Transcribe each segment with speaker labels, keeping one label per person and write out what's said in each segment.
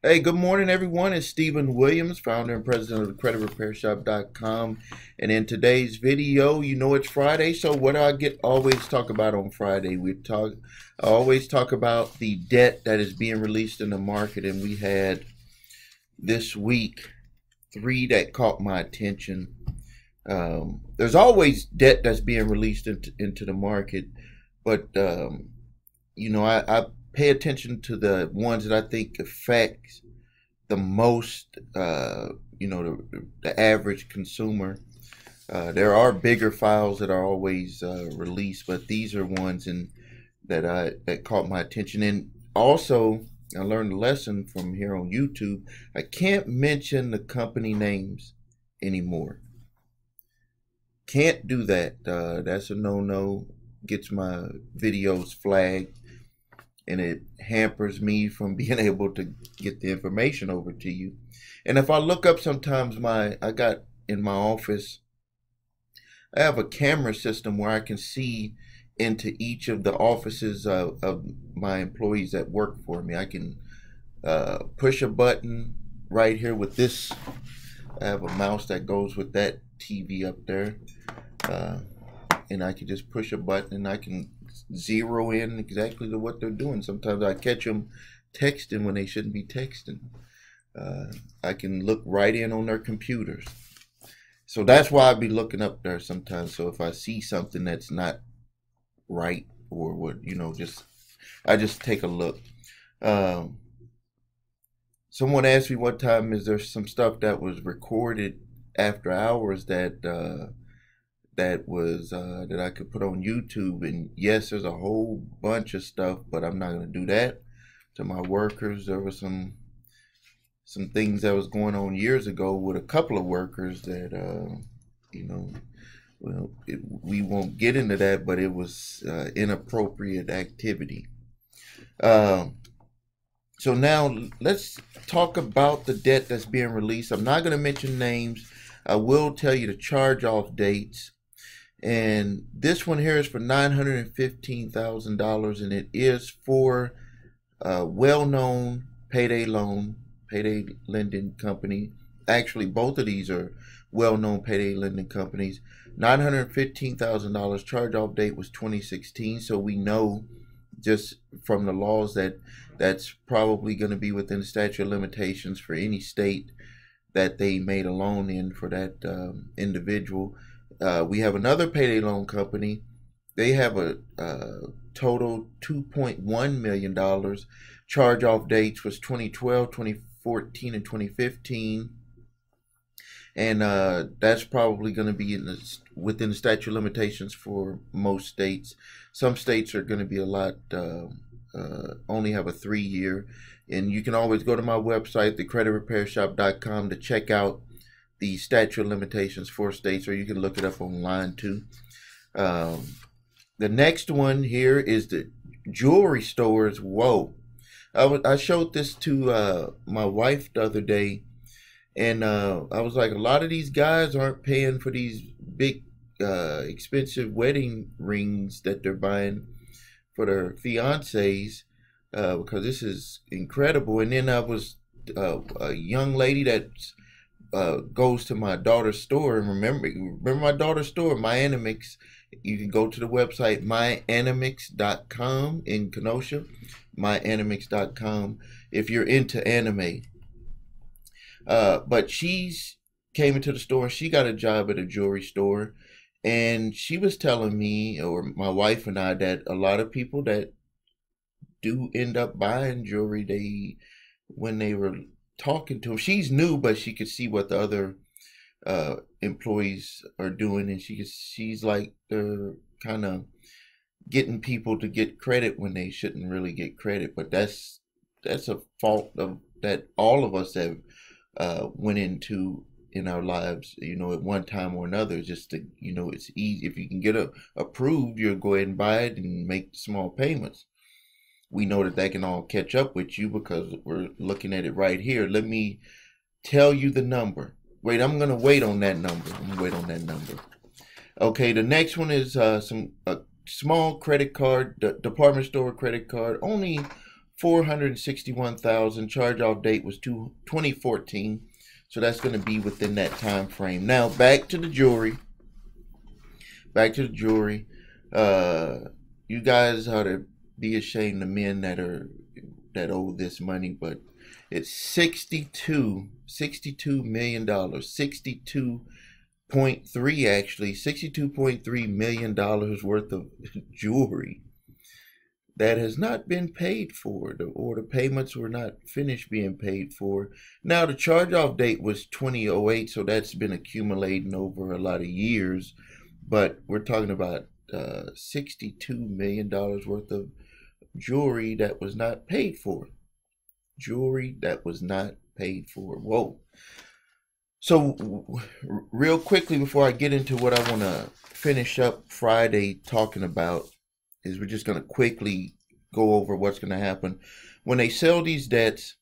Speaker 1: Hey, good morning, everyone. It's Stephen Williams, founder and president of the creditrepairshop.com. And in today's video, you know it's Friday, so what do I always talk about on Friday? I always talk about the debt that is being released in the market, and we had this week three that caught my attention. There's always debt that's being released into the market, but I pay attention to the ones that I think affect the most, the average consumer. There are bigger files that are always released, but these are ones that caught my attention. And also, I learned a lesson from here on YouTube. I can't mention the company names anymore. Can't do that. That's a no-no. Gets my videos flagged, and it hampers me from being able to get the information over to you. And if I look up sometimes, I got in my office, I have a camera system where I can see into each of the offices of my employees that work for me. I can push a button right here with this. I have a mouse that goes with that TV up there. And I can just push a button and I can zero in exactly to what they're doing. Sometimes I catch them texting when they shouldn't be texting. I can look right in on their computers. So that's why I be looking up there sometimes. So if I see something that's not right or what, I just take a look. Someone asked me one time, is there some stuff that was recorded after hours that I could put on YouTube? And yes, there's a whole bunch of stuff, but I'm not going to do that to my workers. There were some things that was going on years ago with a couple of workers that we won't get into that, but it was inappropriate activity. So now let's talk about the debt that's being released. I'm not going to mention names. I will tell you the charge-off dates. And this one here is for $915,000, and it is for a well-known payday lending company. Actually, both of these are well-known payday lending companies. $915,000. Charge-off date was 2016, so we know just from the laws that that's probably going to be within the statute of limitations for any state that they made a loan in for that individual. We have another payday loan company. They have a total $2.1 million. Charge-off dates was 2012, 2014, and 2015. And that's probably going to be within the statute of limitations for most states. Some states are going to be a lot, only have a 3-year. And you can always go to my website, thecreditrepairshop.com, to check out the statute of limitations for states, or you can look it up online too. The next one here is the jewelry stores. Whoa. I showed this to my wife the other day, and I was like, a lot of these guys aren't paying for these big expensive wedding rings that they're buying for their fiancés, because this is incredible. And then I was a young lady that goes to my daughter's store, and remember my daughter's store, My Animix. You can go to the website myanimix.com in Kenosha, myanimix.com, if you're into anime. But she's came into the store. She got a job at a jewelry store, and she was telling me, or my wife and I, that a lot of people that do end up buying jewelry, when they were talking to him, she's new, but she could see what the other employees are doing, and she's like, they're kind of getting people to get credit when they shouldn't really get credit. But that's a fault that all of us have went into in our lives, at one time or another. Just to, it's easy. If you can get approved, you'll go ahead and buy it and make small payments. We know that can all catch up with you because we're looking at it right here. Let me tell you the number. Wait, I'm going to wait on that number. Okay, the next one is a small credit card, department store credit card, only $461,000. Charge-off date was 2014. So that's going to be within that time frame. Now, back to the jewelry. Back to the jewelry. You guys ought to be ashamed of men that owe this money, but it's $62 million. 62.3 actually, $62.3 million worth of jewelry that has not been paid for, or the payments were not finished being paid for. Now, the charge-off date was 2008, so that's been accumulating over a lot of years, but we're talking about $62 million worth of jewelry that was not paid for. Jewelry that was not paid for. Whoa. So, real quickly before I get into what I want to finish up Friday talking about, is we're just going to quickly go over what's going to happen. When they sell these debts,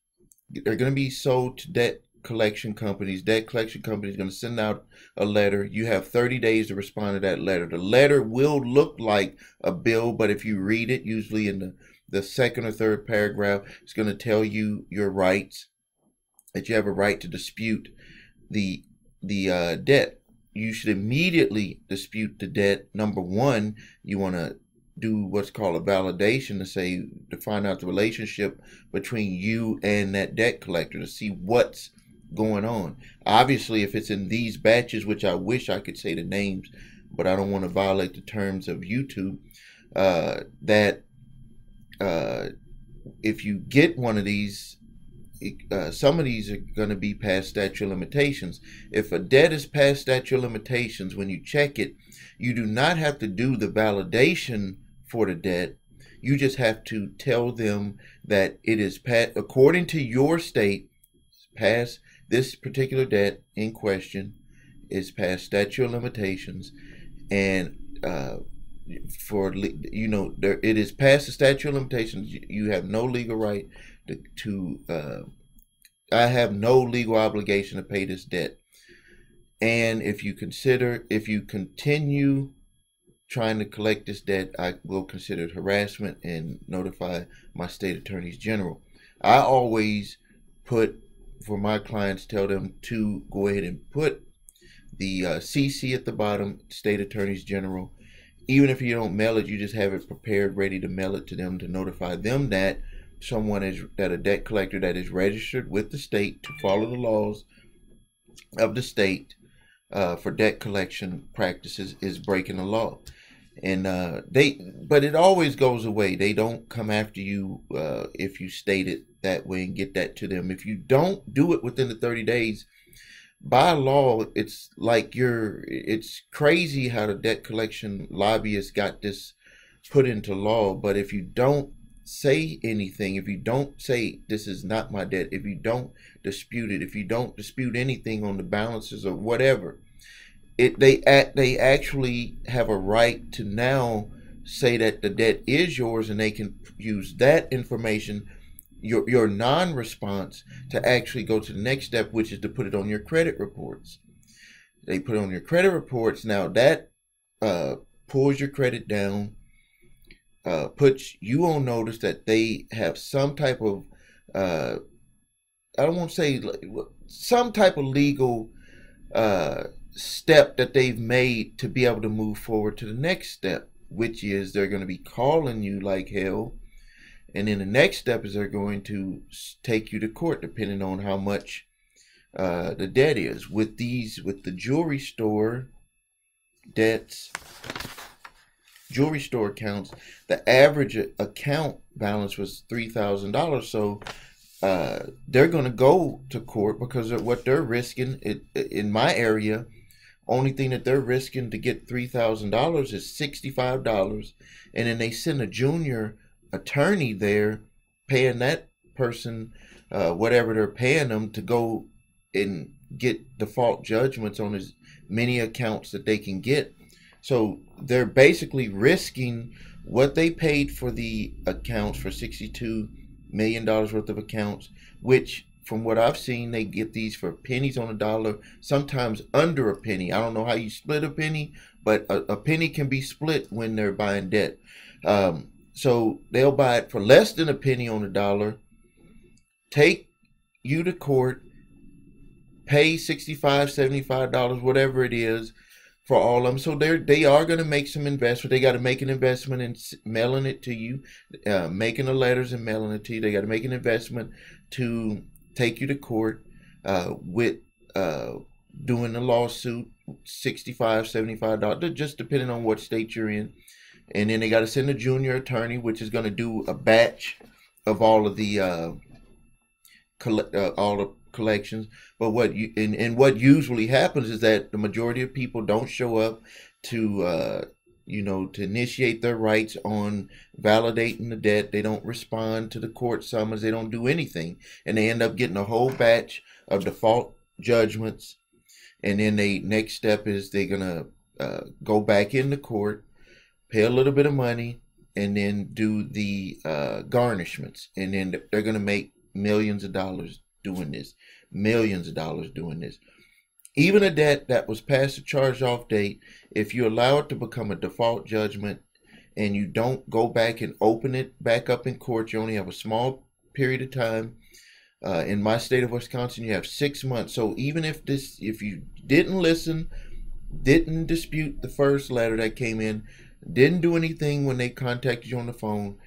Speaker 1: they're going to be sold to debt collection companies. Debt collection companies are going to send out a letter. You have 30 days to respond to that letter. The letter will look like a bill, but if you read it, usually in the second or third paragraph, it's going to tell you your rights, that you have a right to dispute the debt. You should immediately dispute the debt. Number one, you want to do what's called a validation to find out the relationship between you and that debt collector, to see what's going on. Obviously, if it's in these batches, which I wish I could say the names, but I don't want to violate the terms of YouTube, if you get one of these, some of these are going to be past statute of limitations. If a debt is past statute of limitations, when you check it, you do not have to do the validation for the debt. You just have to tell them that it is past, according to your state, past, this particular debt in question is past statute of limitations, and it is past the statute of limitations. You have no legal right I have no legal obligation to pay this debt. And if you continue trying to collect this debt, I will consider it harassment and notify my state attorneys general. I always for my clients, tell them to go ahead and put the CC at the bottom, state attorneys general. Even if you don't mail it, you just have it prepared, ready to mail it to them, to notify them that a debt collector that is registered with the state to follow the laws of the state for debt collection practices is breaking the law. And but it always goes away. They don't come after you if you state it that way and get that to them. If you don't do it within the 30 days, by law, it's like it's crazy how the debt collection lobbyists got this put into law. But if you don't say anything, if you don't say this is not my debt, if you don't dispute it, if you don't dispute anything on the balances or whatever, they actually have a right to now say that the debt is yours, and they can use that information, your non-response, to actually go to the next step, which is to put it on your credit reports. They put it on your credit reports. Now that pulls your credit down, puts you on notice that they have some type of I don't want to say some type of legal step that they've made to be able to move forward to the next step, which is they're going to be calling you like hell. And then the next step is they're going to take you to court, depending on how much the debt is. With the jewelry store debts, jewelry store accounts, the average account balance was $3,000. So they're going to go to court because of what they're risking. In my area, only thing that they're risking to get $3,000 is $65, and then they send a junior attorney there, paying that person whatever they're paying them to go and get default judgments on as many accounts that they can get. So they're basically risking what they paid for the accounts, for $62 million worth of accounts, which from what I've seen, they get these for pennies on a dollar, sometimes under a penny. I don't know how you split a penny, but a penny can be split when they're buying debt. So they'll buy it for less than a penny on the dollar, take you to court, pay $65, $75, whatever it is, for all of them. So they are going to make some investment. They got to make an investment in mailing it to you, making the letters and mailing it to you. They got to make an investment to take you to court with doing the lawsuit, $65, $75, just depending on what state you're in. And then they got to send a junior attorney, which is going to do a batch of all of the all the collections. But what what usually happens is that the majority of people don't show up to to initiate their rights on validating the debt. They don't respond to the court summons. They don't do anything, and they end up getting a whole batch of default judgments. And then next step is they're gonna go back into court, pay a little bit of money, and then do the garnishments, and then they're gonna make millions of dollars doing this. Millions of dollars doing this. Even a debt that was past the charge-off date, if you allow it to become a default judgment and you don't go back and open it back up in court, you only have a small period of time. In my state of Wisconsin, you have 6 months. So even if you didn't listen, didn't dispute the first letter that came in, didn't do anything when they contacted you on the phone,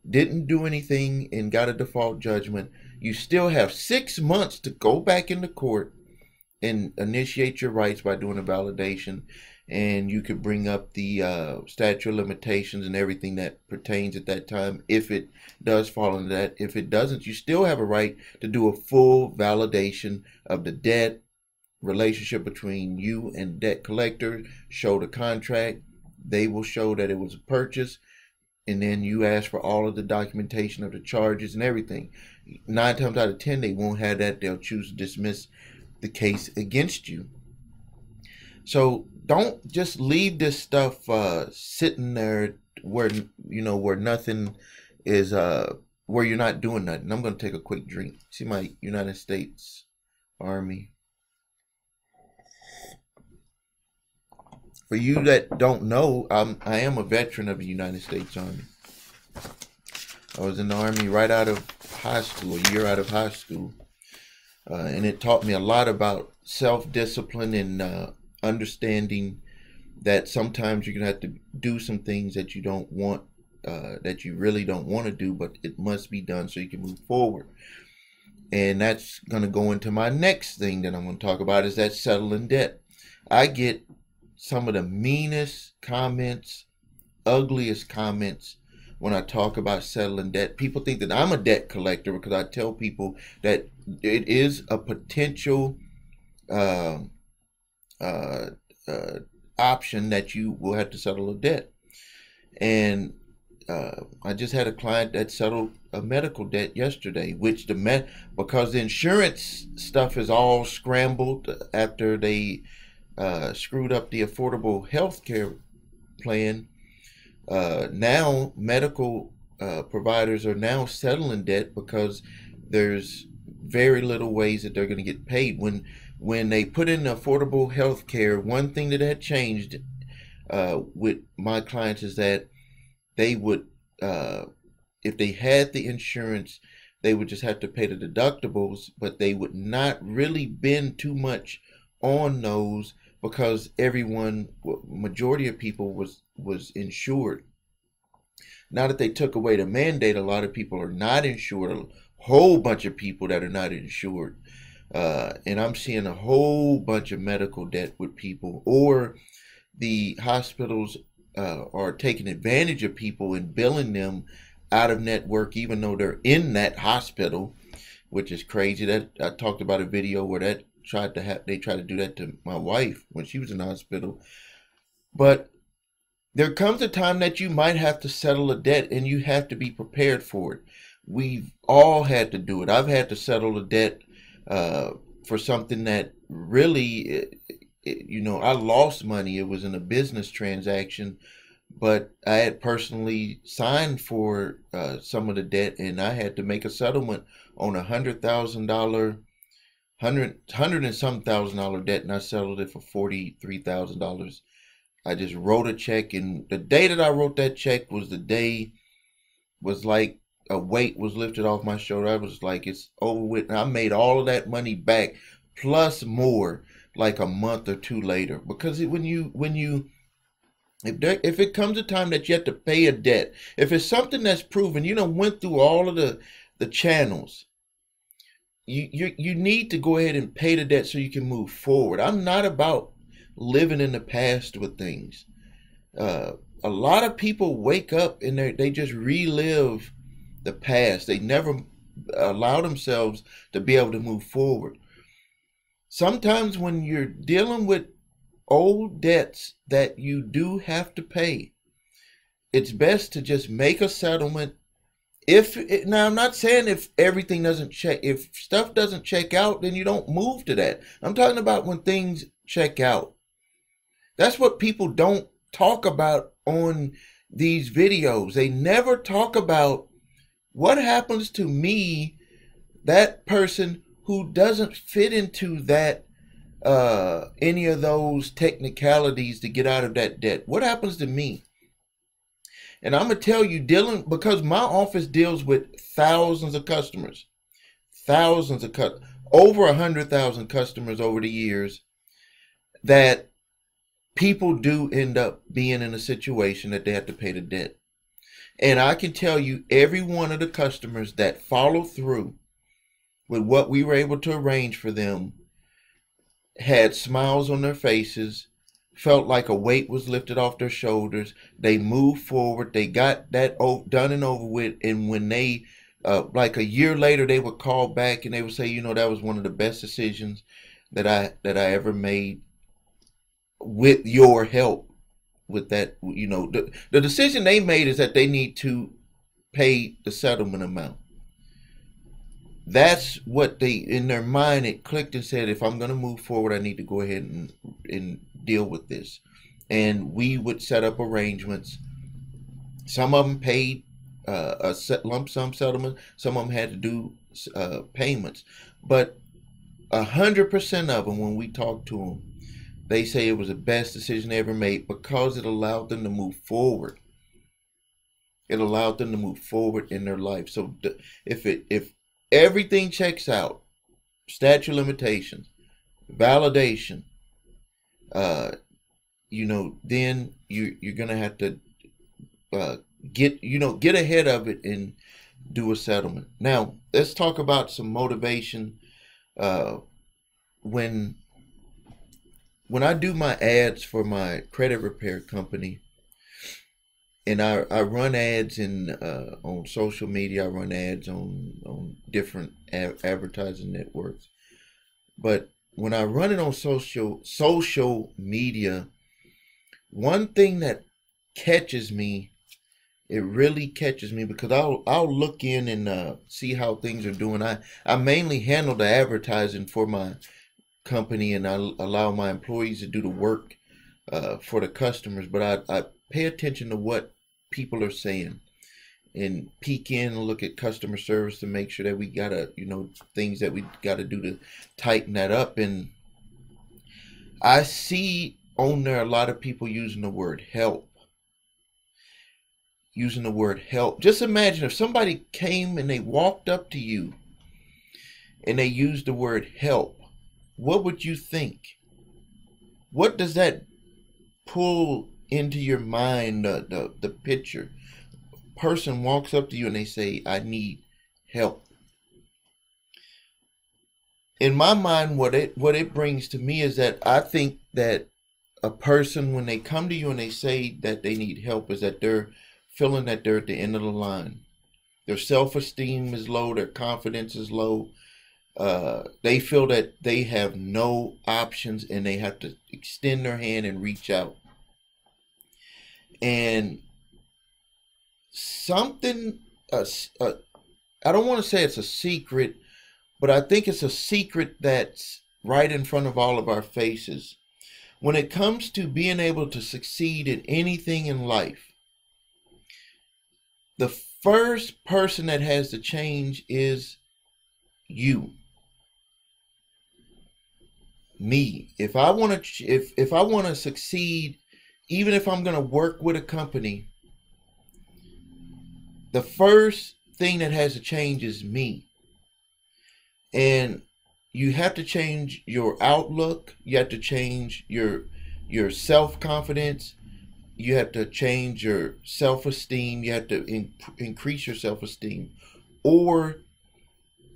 Speaker 1: didn't do anything and got a default judgment, you still have 6 months to go back into court and initiate your rights by doing a validation. And you could bring up the statute of limitations and everything that pertains at that time if it does fall into that. If it doesn't, you still have a right to do a full validation of the debt, relationship between you and debt collector, show the contract. They will show that it was a purchase, and then you ask for all of the documentation of the charges and everything. 9 times out of 10, they won't have that. They'll choose to dismiss the case against you. So don't just leave this stuff sitting there where nothing is, where you're not doing nothing. I'm going to take a quick drink. See my United States Army. For you that don't know, I am a veteran of the United States Army. I was in the Army right out of high school, a year out of high school. And it taught me a lot about self-discipline and understanding that sometimes you're going to have to do some things that you don't want, that you really don't want to do, but it must be done so you can move forward. And that's going to go into my next thing that I'm going to talk about, is that settling debt. I get some of the meanest comments, ugliest comments when I talk about settling debt. People think that I'm a debt collector because I tell people that it is a potential option that you will have to settle a debt. And I just had a client that settled a medical debt yesterday, which because the insurance stuff is all scrambled after they screwed up the affordable health care plan. Now medical providers are now settling debt because there's very little ways that they're going to get paid. When they put in affordable health care, one thing that had changed with my clients is that they would, if they had the insurance, they would just have to pay the deductibles, but they would not really bend too much on those because majority of people was insured. Now that they took away the mandate, a lot of people are not insured. A whole bunch of people that are not insured. And I'm seeing a whole bunch of medical debt with people, or the hospitals are taking advantage of people and billing them out of network, even though they're in that hospital, which is crazy. That I talked about a video where they tried to do that to my wife when she was in the hospital. But there comes a time that you might have to settle a debt, and you have to be prepared for it. We've all had to do it. I've had to settle a debt for something that really, I lost money. It was in a business transaction, but I had personally signed for some of the debt, and I had to make a settlement on $100,000, $100 and some $1,000 debt, and I settled it for $43,000 I just wrote a check, and the day that I wrote that check was the day, was like a weight was lifted off my shoulder. I was like, it's over with. And I made all of that money back plus more like a month or two later. Because if it comes a time that you have to pay a debt, if it's something that's proven, you know, went through all of the channels, you need to go ahead and pay the debt so you can move forward. I'm not about living in the past with things. A lot of people wake up and they just relive the past. They never allow themselves to be able to move forward. Sometimes when you're dealing with old debts that you do have to pay, it's best to just make a settlement. Now I'm not saying if everything doesn't check, if stuff doesn't check out, then you don't move to that. I'm talking about when things check out. That's what people don't talk about on these videos. They never talk about what happens to me, that person who doesn't fit into that any of those technicalities to get out of that debt. What happens to me? And I'm gonna tell you, because my office deals with thousands of customers, over 100,000 customers over the years, that people do end up being in a situation that they have to pay the debt. And I can tell you, every one of the customers that follow through with what we were able to arrange for them had smiles on their faces, felt like a weight was lifted off their shoulders. They moved forward. They got that done and over with. And when they, like a year later, they would call back and they would say, you know, that was one of the best decisions that I ever made with your help. With that, you know, the decision they made is that they need to pay the settlement amount. That's what in their mind, it clicked and said, if I'm going to move forward, I need to go ahead and deal with this. And we would set up arrangements. Some of them paid a lump sum settlement. Some of them had to do payments. But 100% of them, when we talked to them, they say it was the best decision they ever made because it allowed them to move forward. It allowed them to move forward in their life. So if everything checks out, statute of limitations, validation, you know, then you're gonna have to get ahead of it and do a settlement. Now let's talk about some motivation. When I do my ads for my credit repair company, and I run ads on social media, I run ads on different advertising networks. But when I run it on social media, one thing that catches me, it really catches me, because I'll look in and see how things are doing. I mainly handle the advertising for my company, and I allow my employees to do the work for the customers, but I pay attention to what people are saying and peek in and look at customer service to make sure that we gotta, you know, things that we gotta do to tighten that up. And I see on there a lot of people using the word help. Just imagine if somebody came and they walked up to you and they used the word help. What would you think? What does that pull into your mind, the picture? Person walks up to you and they say, I need help. In my mind, what it brings to me is that I think that a person, when they come to you and they say that they need help, is that they're feeling that they're at the end of the line. Their self-esteem is low, their confidence is low. They feel that they have no options and they have to extend their hand and reach out. And something, I don't want to say it's a secret, but I think it's a secret that's right in front of all of our faces. When it comes to being able to succeed in anything in life, the first person that has to change is you. Me. If I want to succeed even if I'm going to work with a company, the first thing that has to change is me. And you have to change your outlook. You have to change your self-confidence. You have to change your self-esteem. You have to increase your self-esteem. Or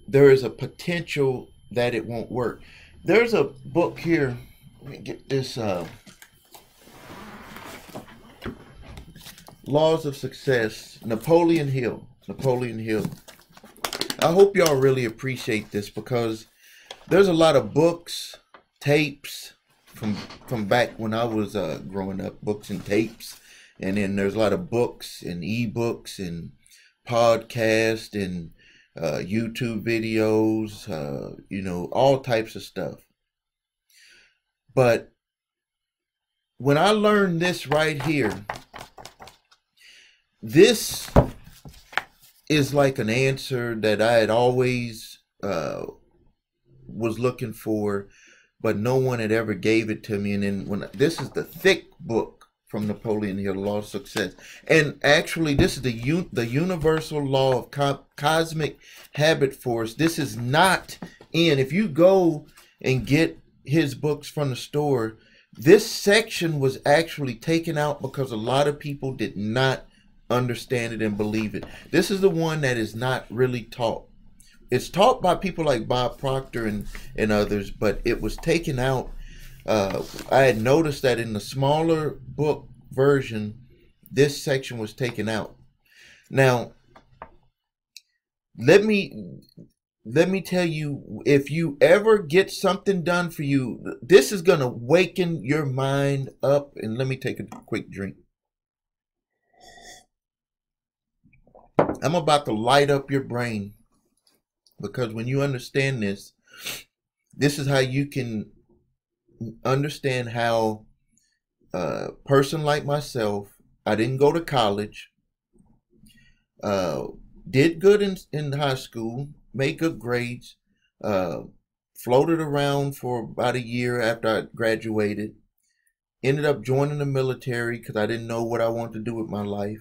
Speaker 1: there is a potential that it won't work. There's a book here. Let me get this. Laws of Success, Napoleon Hill. Napoleon Hill. I hope y'all really appreciate this, because there's a lot of books, tapes from back when I was growing up, books and tapes, and then there's a lot of books and ebooks and podcasts and YouTube videos, you know, all types of stuff. But when I learned this right here, this is like an answer that I had always was looking for, but no one had ever gave it to me. And then when this is the thick book from Napoleon Hill, Law of Success, and actually this is the universal law of cosmic habit force. This is not in, if you go and get his books from the store, this section was actually taken out because a lot of people did not understand it and believe it. This is the one that is not really taught. It's taught by people like Bob Proctor and others, but it was taken out. I had noticed that in the smaller book version, this section was taken out. Now, let me tell you, if you ever get something done for you, this is going to waken your mind up. And let me take a quick drink. I'm about to light up your brain, because when you understand this, this is how you can understand how a person like myself, I didn't go to college, did good in high school, made good grades, floated around for about a year after I graduated, ended up joining the military because I didn't know what I wanted to do with my life.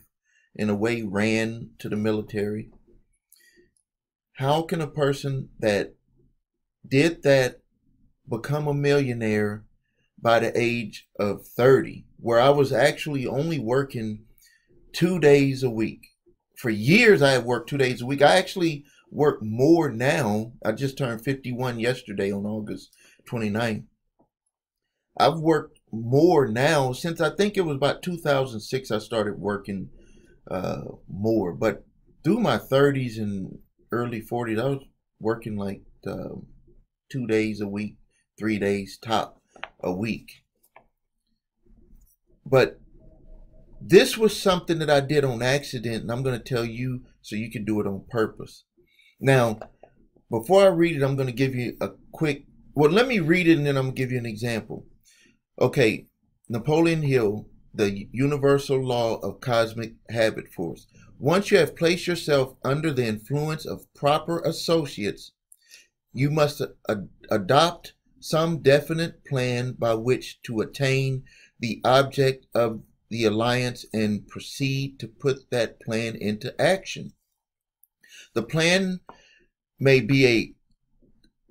Speaker 1: In a way, ran to the military. How can a person that did that become a millionaire by the age of 30, where I was actually only working 2 days a week? For years, I had worked 2 days a week. I actually work more now. I just turned 51 yesterday on August 29th. I've worked more now since, I think it was about 2006 I started working more. But through my 30s and early 40s, I was working like 2 days a week, 3 days top a week. But this was something that I did on accident, and I'm going to tell you so you can do it on purpose. Now, before I read it, I'm going to give you a quick, well, let me read it and then I'm going to give you an example. Okay, Napoleon Hill, the universal law of cosmic habit force. Once you have placed yourself under the influence of proper associates, you must adopt some definite plan by which to attain the object of the alliance and proceed to put that plan into action. The plan may be a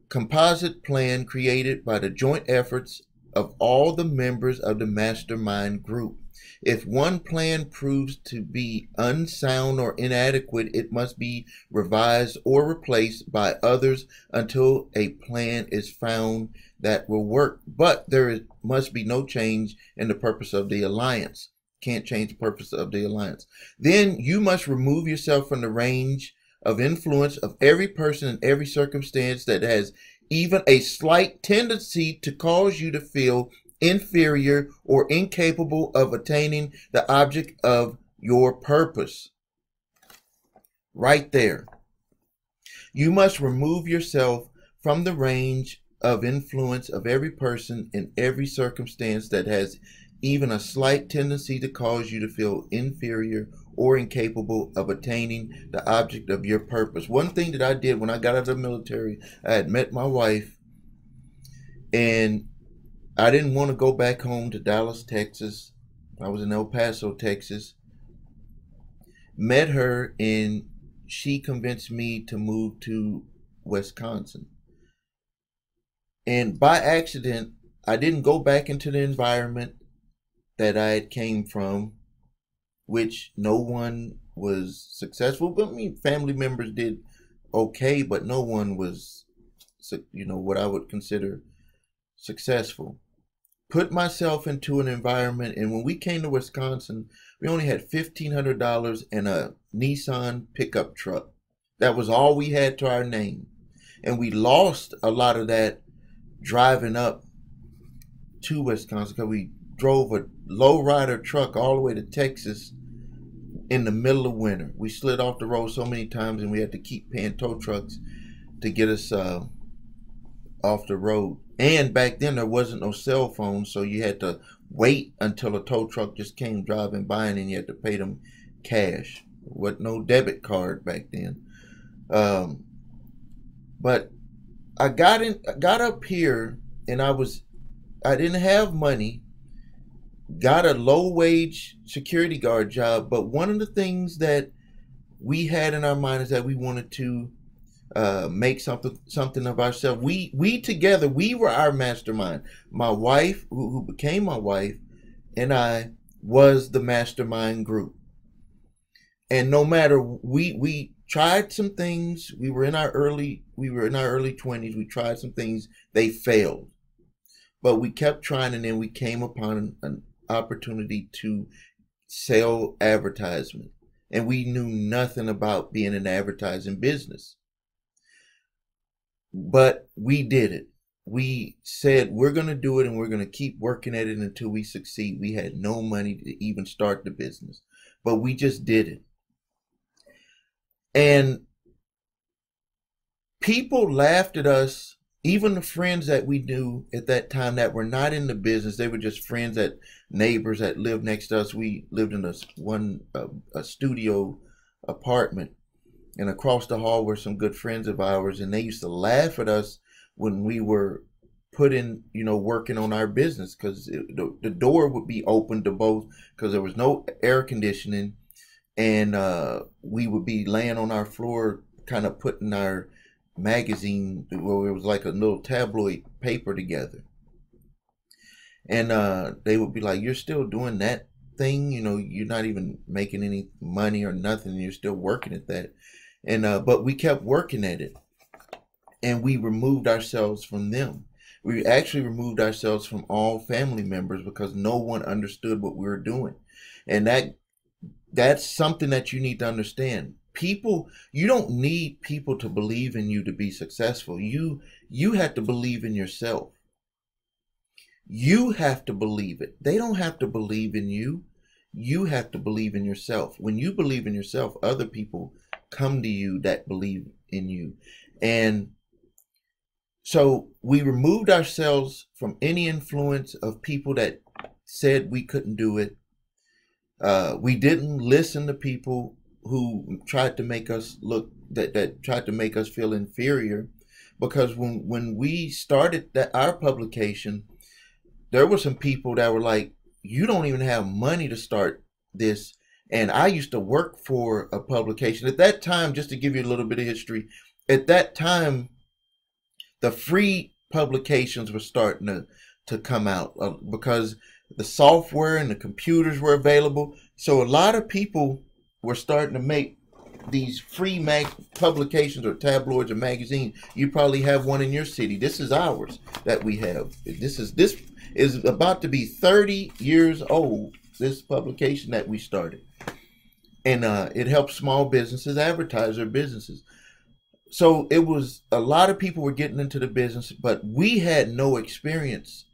Speaker 1: composite plan created by the joint efforts of all the members of the mastermind group. If one plan proves to be unsound or inadequate, it must be revised or replaced by others until a plan is found that will work. But there must be no change in the purpose of the alliance. Can't change the purpose of the alliance. Then you must remove yourself from the range of influence of every person in every circumstance that has even a slight tendency to cause you to feel inferior or incapable of attaining the object of your purpose. Right there. You must remove yourself from the range of influence of every person in every circumstance that has even a slight tendency to cause you to feel inferior or incapable of attaining the object of your purpose. One thing that I did when I got out of the military, I had met my wife, and I didn't want to go back home to Dallas, Texas, I was in El Paso, Texas. Met her, and she convinced me to move to Wisconsin. And by accident, I didn't go back into the environment that I had came from, which no one was successful. But I mean, family members did okay, but no one was, what I would consider successful. Put myself into an environment, and when we came to Wisconsin, we only had $1,500 and a Nissan pickup truck. That was all we had to our name. And we lost a lot of that driving up to Wisconsin because we drove a lowrider truck all the way to Texas in the middle of winter. We slid off the road so many times, and we had to keep paying tow trucks to get us off the road. And back then there wasn't no cell phone, so you had to wait until a tow truck just came driving by, and then you had to pay them cash. With no debit card back then. But I got up here, and I didn't have money. Got a low wage security guard job, but one of the things that we had in our mind is that we wanted to make something of ourselves. We together, we were our mastermind. My wife, who became my wife, and I was the mastermind group. And no matter, we tried some things. We were in our early 20s. We tried some things. They failed, but we kept trying, and then we came upon an opportunity to sell advertisement, and we knew nothing about being an advertising business. But we did it. We said we're going to do it, and we're going to keep working at it until we succeed. We had no money to even start the business, but we just did it. And people laughed at us, even the friends that we knew at that time that were not in the business. They were just friends, that neighbors that lived next to us. We lived in a studio apartment, and across the hall were some good friends of ours, and they used to laugh at us when we were working on our business, because the door would be open to both, because there was no air conditioning, and we would be laying on our floor, kind of putting our magazine, where it was like a little tabloid paper together. And they would be like, "You're still doing that thing? You're not even making any money or nothing, and you're still working at that." And but we kept working at it, and we removed ourselves from them. We actually removed ourselves from all family members, because no one understood what we were doing. And that's something that you need to understand. You don't need people to believe in you to be successful. You have to believe in yourself. You have to believe it. They don't have to believe in you. You have to believe in yourself. When you believe in yourself, other people come to you that believe in you. And so we removed ourselves from any influence of people that said we couldn't do it. We didn't listen to people who tried to make us look, that tried to make us feel inferior, because when we started our publication, there were some people that were like, "You don't even have money to start this." And I used to work for a publication at that time. Just to give you a little bit of history, at that time, the free publications were starting to come out, because the software and the computers were available. So a lot of people were starting to make these free publications, or tabloids, or magazines. You probably have one in your city. This is ours that we have. This is about to be 30 years old, this publication that we started. And it helps small businesses advertise their businesses. So it was, a lot of people were getting into the business, but we had no experience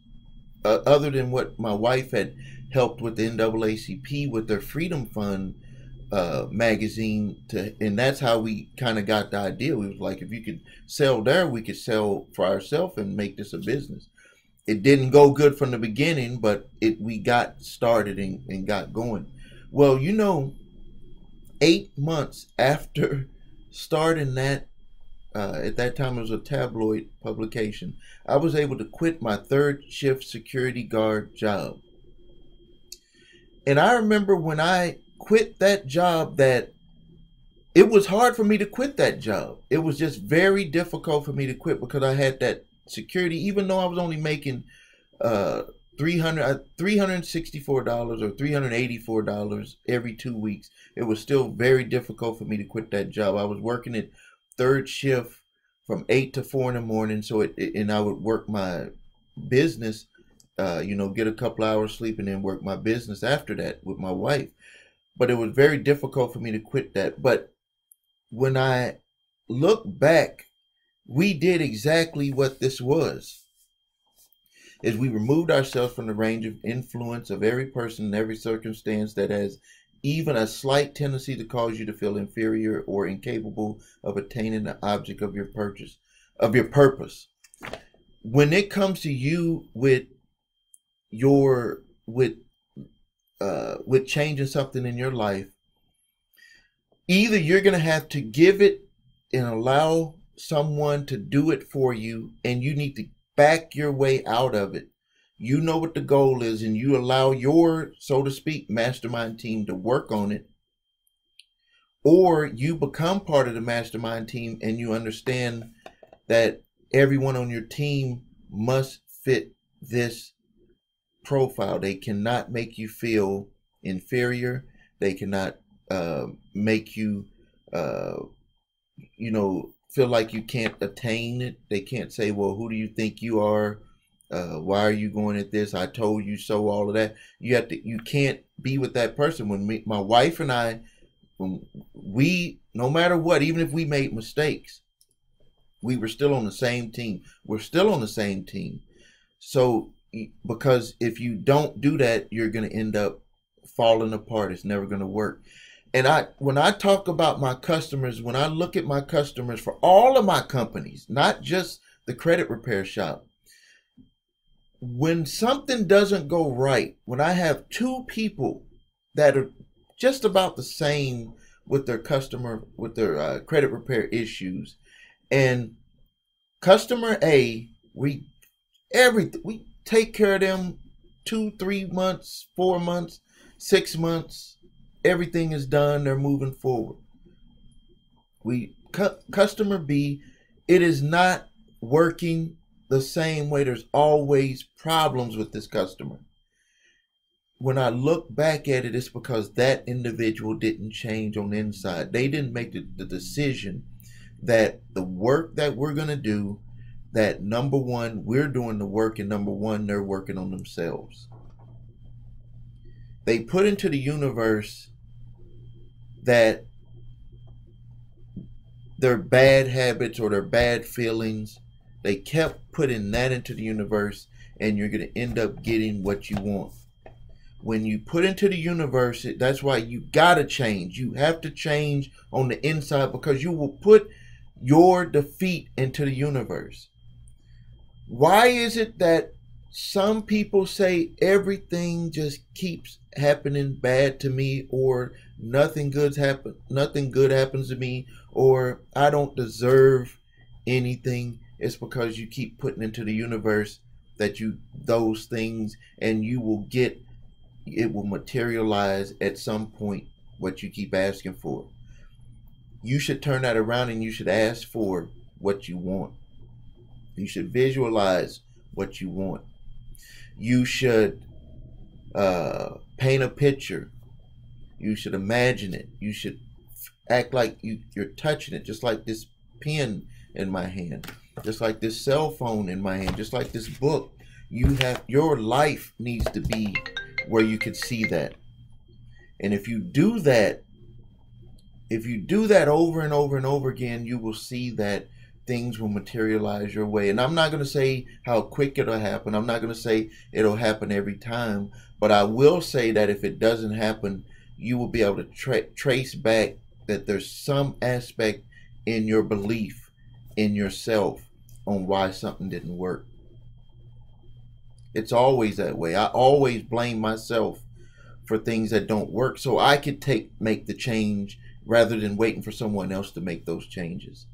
Speaker 1: other than what my wife had helped with the NAACP with their Freedom Fund magazine, and that's how we kind of got the idea. We was like, if you could sell there, we could sell for ourselves and make this a business. It didn't go good from the beginning, but we got started and got going. Well, 8 months after starting that, at that time it was a tabloid publication, I was able to quit my third shift security guard job. And I remember when I quit that job that it was hard for me to quit that job. It was just very difficult for me to quit because I had that security, even though I was only making uh $364 or $384 every 2 weeks. It was still very difficult for me to quit that job. I was working at third shift from 8 to 4 in the morning, and I would work my business, get a couple hours sleep and then work my business after that with my wife. But it was very difficult for me to quit that. But when I look back, we did exactly what this was. Is we removed ourselves from the range of influence of every person in every circumstance that has even a slight tendency to cause you to feel inferior or incapable of attaining the object of your purpose. When it comes to you with changing something in your life, either you're going to have to give it and allow someone to do it for you, and you need to back your way out of it. You know what the goal is, and you allow your, so to speak, mastermind team to work on it. Or you become part of the mastermind team and you understand that everyone on your team must fit this profile. They cannot make you feel inferior. They cannot make you, feel like you can't attain it. They can't say, well, who do you think you are? Why are you going at this? I told you so, all of that. You can't be with that person. When my wife and I, when we, no matter what, even if we made mistakes, we were still on the same team. We're still on the same team. So, because if you don't do that, you're going to end up falling apart. It's never going to work. And when I talk about my customers, when I look at my customers for all of my companies, not just the credit repair shop, when something doesn't go right, when I have two people that are just about the same with their credit repair issues, and customer A, we take care of them 2, 3 months, 4 months, 6 months. Everything is done. They're moving forward. Customer B, it is not working the same way. There's always problems with this customer. When I look back at it, it's because that individual didn't change on the inside. They didn't make the decision that the work that we're going to do, that number one, we're doing the work, and number one, they're working on themselves. They put into the universe that their bad habits or their bad feelings, they kept putting that into the universe, and you're going to end up getting what you want. When you put into the universe, that's why you got to change. You have to change on the inside, because you will put your defeat into the universe. Why is it that some people say everything just keeps happening bad to me, or nothing good happens to me, or I don't deserve anything? It's because you keep putting into the universe that those things, and it will materialize at some point what you keep asking for. You should turn that around, and you should ask for what you want. You should visualize what you want. You should paint a picture. You should imagine it. You should act like you're touching it, just like this pen in my hand, just like this cell phone in my hand, just like this book. Your life needs to be where you can see that. And if you do that over and over and over again, you will see that things will materialize your way. And I'm not going to say how quick it'll happen. I'm not going to say it'll happen every time. But I will say that if it doesn't happen, you will be able to trace back that there's some aspect in your belief in yourself on why something didn't work. It's always that way. I always blame myself for things that don't work, so I could make the change rather than waiting for someone else to make those changes.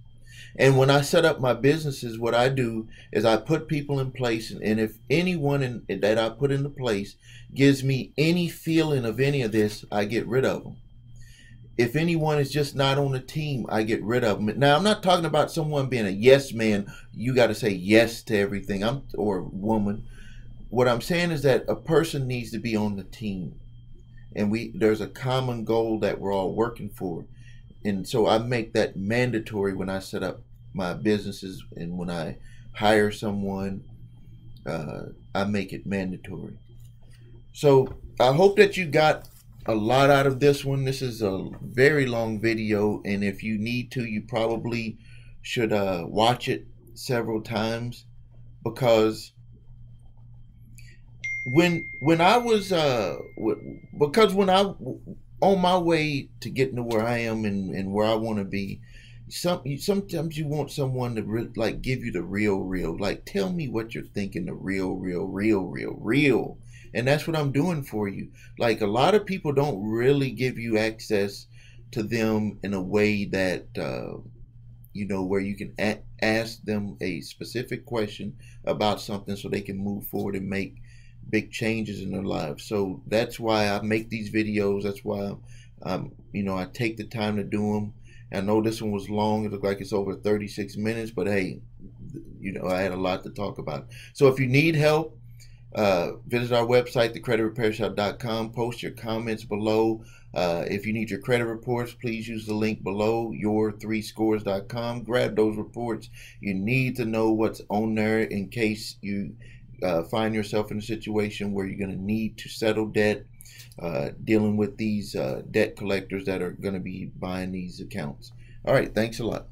Speaker 1: And when I set up my businesses, what I do is I put people in place, and if anyone that I put into place gives me any feeling of any of this, I get rid of them. If anyone is just not on the team, I get rid of them. Now, I'm not talking about someone being a yes man. You got to say yes to everything. Or woman. What I'm saying is that a person needs to be on the team, and there's a common goal that we're all working for. And so I make that mandatory when I set up my businesses, and when I hire someone, I make it mandatory. So I hope that you got a lot out of this one. This is a very long video, and if you need to, you probably should watch it several times, because when I was because when I on my way to getting to where I am and where I want to be, sometimes you want someone to like give you the real, like tell me what you're thinking, the real, and that's what I'm doing for you. Like, a lot of people don't really give you access to them in a way that where you can ask them a specific question about something so they can move forward and make big changes in their lives. So that's why I make these videos. That's why I take the time to do them. I know this one was long. It looked like it's over 36 minutes, but hey, I had a lot to talk about. So if you need help, visit our website, thecreditrepairshop.com. Post your comments below. If you need your credit reports, please use the link below, your3scores.com. Grab those reports. You need to know what's on there in case you find yourself in a situation where you're going to need to settle debt, dealing with these debt collectors that are going to be buying these accounts. All right, thanks a lot.